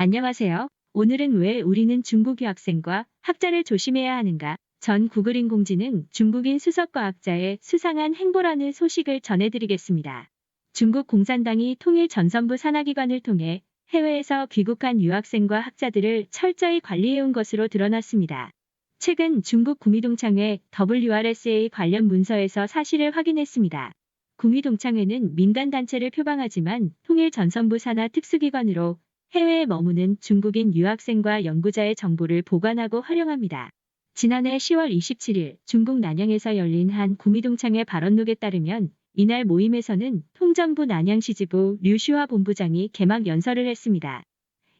안녕하세요. 오늘은 왜 우리는 중국 유학생과 학자를 조심해야 하는가? 전 구글 인공지능 중국인 수석과학자의 수상한 행보라는 소식을 전해드리겠습니다. 중국 공산당이 통일전선부 산하기관을 통해 해외에서 귀국한 유학생과 학자들을 철저히 관리해온 것으로 드러났습니다. 최근 중국 구미동창회 WRSA 관련 문서에서 사실을 확인했습니다. 구미동창회는 민간단체를 표방하지만 통일전선부 산하 특수기관으로 해외에 머무는 중국인 유학생과 연구자의 정보를 보관하고 활용합니다. 지난해 10월 27일 중국 난양에서 열린 한 구미동창회 발언록에 따르면 이날 모임에서는 통전부 난양시 지부 류슈화 본부장이 개막 연설을 했습니다.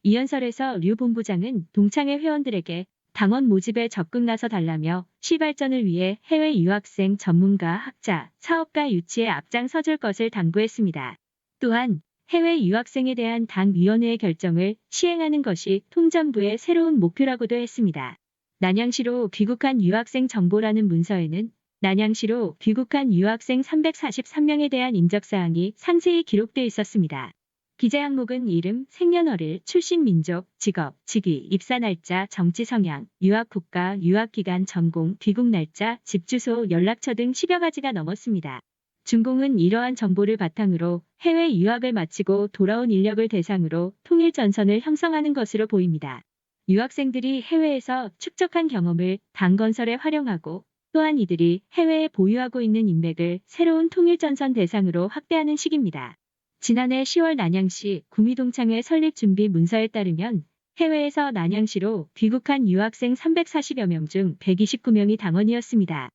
이 연설에서 류 본부장은 동창회 회원들에게 당원 모집에 적극 나서 달라며 시 발전을 위해 해외 유학생 전문가, 학자, 사업가 유치에 앞장서줄 것을 당부했습니다. 또한 해외 유학생에 대한 당위원회의 결정을 시행하는 것이 통전부의 새로운 목표라고도 했습니다. 난양시로 귀국한 유학생 정보라는 문서에는 난양시로 귀국한 유학생 343명에 대한 인적사항이 상세히 기록돼 있었습니다. 기재 항목은 이름, 생년월일, 출신 민족, 직업, 직위, 입사 날짜, 정치 성향, 유학 국가, 유학 기간, 전공, 귀국 날짜, 집 주소, 연락처 등 10여 가지가 넘었습니다. 중공은 이러한 정보를 바탕으로 해외 유학을 마치고 돌아온 인력을 대상으로 통일 전선을 형성하는 것으로 보입니다. 유학생들이 해외에서 축적한 경험을 당 건설에 활용하고 또한 이들이 해외에 보유하고 있는 인맥을 새로운 통일 전선 대상으로 확대하는 시기입니다. 지난해 10월 난양시 구미동창회 설립 준비 문서에 따르면 해외에서 난양시로 귀국한 유학생 340여 명 중 129명이 당원이었습니다.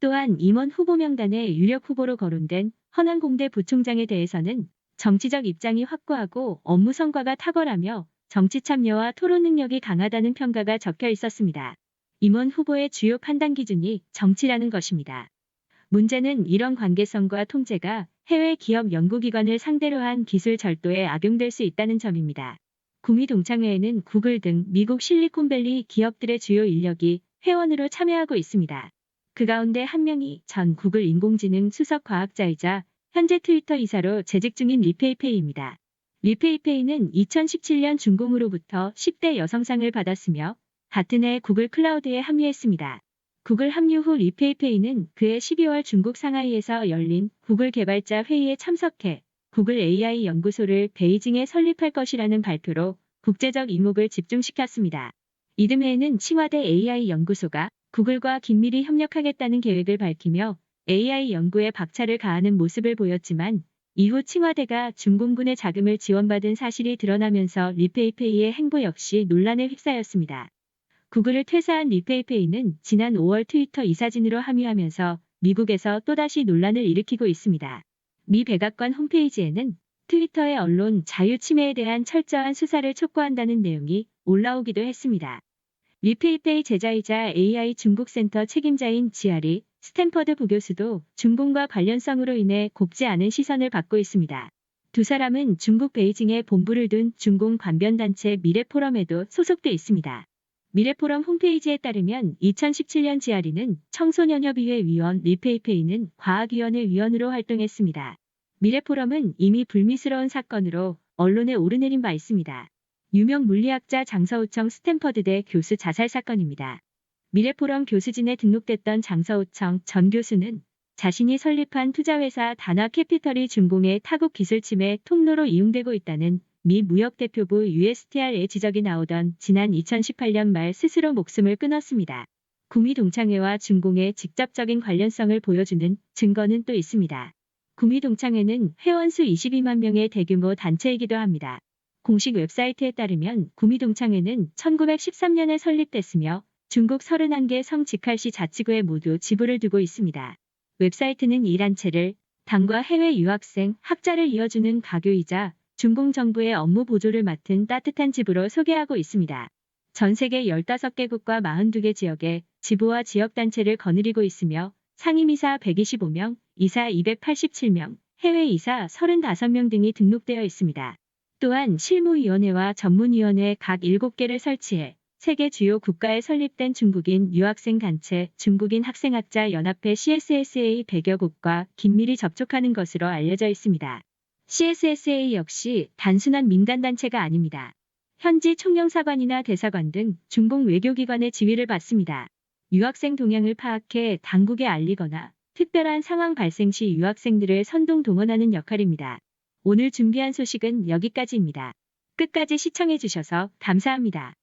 또한 임원 후보 명단에 유력 후보로 거론된 허난공대 부총장에 대해서는 정치적 입장이 확고하고 업무 성과가 탁월하며 정치 참여와 토론 능력이 강하다는 평가가 적혀 있었습니다. 임원 후보의 주요 판단 기준이 정치라는 것입니다. 문제는 이런 관계성과 통제가 해외 기업 연구기관을 상대로 한 기술 절도에 악용될 수 있다는 점입니다. 구미동창회에는 구글 등 미국 실리콘밸리 기업들의 주요 인력이 회원으로 참여하고 있습니다. 그 가운데 한 명이 전 구글 인공지능 수석 과학자이자 현재 트위터 이사로 재직 중인 리페이페이입니다. 리페이페이는 2017년 중공으로부터 10대 여성상을 받았으며 같은 해 구글 클라우드에 합류했습니다. 구글 합류 후 리페이페이는 그해 12월 중국 상하이에서 열린 구글 개발자 회의에 참석해 구글 AI 연구소를 베이징에 설립할 것이라는 발표로 국제적 이목을 집중시켰습니다. 이듬해에는 칭화대 AI 연구소가 구글과 긴밀히 협력하겠다는 계획을 밝히며 AI 연구에 박차를 가하는 모습을 보였지만 이후 칭화대가 중공군의 자금을 지원받은 사실이 드러나면서 리페이페이의 행보 역시 논란에 휩싸였습니다. 구글을 퇴사한 리페이페이는 지난 5월 트위터 이사진으로 합류하면서 미국에서 또다시 논란을 일으키고 있습니다. 미 백악관 홈페이지에는 트위터의 언론 자유 침해에 대한 철저한 수사를 촉구한다는 내용이 올라오기도 했습니다. 리페이페이 제자이자 AI 중국센터 책임자인 지아리 스탠퍼드 부교수도 중공과 관련성으로 인해 곱지 않은 시선을 받고 있습니다. 두 사람은 중국 베이징에 본부를 둔 중공 관변단체 미래포럼에도 소속돼 있습니다. 미래포럼 홈페이지에 따르면 2017년 지아리는 청소년협의회 위원, 리페이페이는 과학위원회 위원으로 활동했습니다. 미래포럼은 이미 불미스러운 사건으로 언론에 오르내린 바 있습니다. 유명 물리학자 장서우청 스탠퍼드대 교수 자살 사건입니다. 미래포럼 교수진에 등록됐던 장서우청 전 교수는 자신이 설립한 투자회사 단화캐피털이 중공의 타국 기술 침해 통로로 이용되고 있다는 미 무역대표부 USTR의 지적이 나오던 지난 2018년 말 스스로 목숨을 끊었습니다. 구미동창회와 중공의 직접적인 관련성을 보여주는 증거는 또 있습니다. 구미동창회는 회원수 22만 명의 대규모 단체이기도 합니다. 공식 웹사이트에 따르면 구미동창회는 1913년에 설립됐으며 중국 31개 성직할시 자치구에 모두 지부를 두고 있습니다. 웹사이트는 이 단체를 당과 해외 유학생, 학자를 이어주는 가교이자 중공 정부의 업무 보조를 맡은 따뜻한 지부로 소개하고 있습니다. 전 세계 15개국과 42개 지역에 지부와 지역단체를 거느리고 있으며 상임이사 125명, 이사 287명, 해외이사 35명 등이 등록되어 있습니다. 또한 실무위원회와 전문위원회 각 7개를 설치해 세계 주요 국가에 설립된 중국인 유학생 단체 중국인 학생학자 연합회 CSSA 100여 국과 긴밀히 접촉하는 것으로 알려져 있습니다. CSSA 역시 단순한 민간단체가 아닙니다. 현지 총영사관이나 대사관 등 중공 외교기관의 지휘를 받습니다. 유학생 동향을 파악해 당국에 알리거나 특별한 상황 발생 시 유학생들을 선동 동원하는 역할입니다. 오늘 준비한 소식은 여기까지입니다. 끝까지 시청해주셔서 감사합니다.